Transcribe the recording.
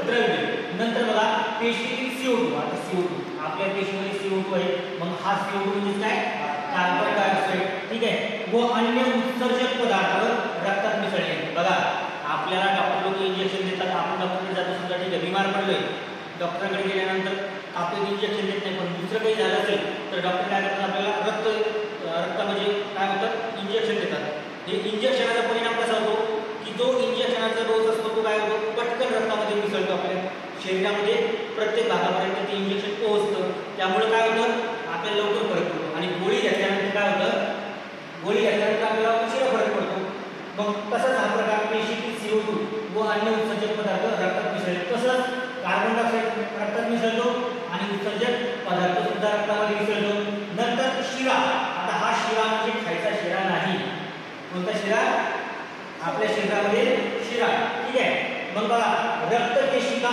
वितळले. नंतर बघा पेशीतील CO2, आता CO2 आपल्या पेशीमध्ये CO2 आहे, मग हा CO2 म्हणजे काय कार्बन डायऑक्साइड, ठीक आहे, व अन्य उत्सर्जक पदार्थ रक्तात मिसळले. बघा आपल्याला डॉक्टर लोक इंजेक्शन देतात, आपण डॉक्टरकडे जातो समजा, ठीक आहे, बिमार पडलोय, डॉक्टरकडे गेल्यानंतर आपल्याला इंजेक्शन देत नाही, पण दुसरं काही झालं असेल तर डॉक्टर काय करतात आपल्याला रक्तामध्ये काय होतं इंजेक्शन देतात. हे इंजेक्शनाचा परिणाम कसा होतो की जो इंजेक्शनाचा डोस असतो तो काय होतो पटकन रक्तामध्ये मिसळतो, आपल्या शरीरामध्ये प्रत्येक भागापर्यंत ते इंजेक्शन पोहोचतं. त्यामुळे काय होतं आपल्याला लवकर फरक पडतो. आणि गोळी घेतल्यानंतर काय होतं, गोळी घेतल्यानंतर आपल्याला उशिरा फरक पडतो. मग तसंच हा प्रकार पेशीतील CO2 व अन्य उत्सर्जक पदार्थ रक्तात मिसळले. तसंच कार्बन डायऑक्साइड रक्तात मिसळतो आणि उत्सर्जक पदार्थ सुद्धा रक्तामध्ये मिसळतो. नंतर शिरा, आता हा शिरा म्हणजे खायचा शिरा नाही, कोणता शिरा आपल्या शरीरामध्ये शिरा, ठीक आहे. मग बघा रक्त केशिका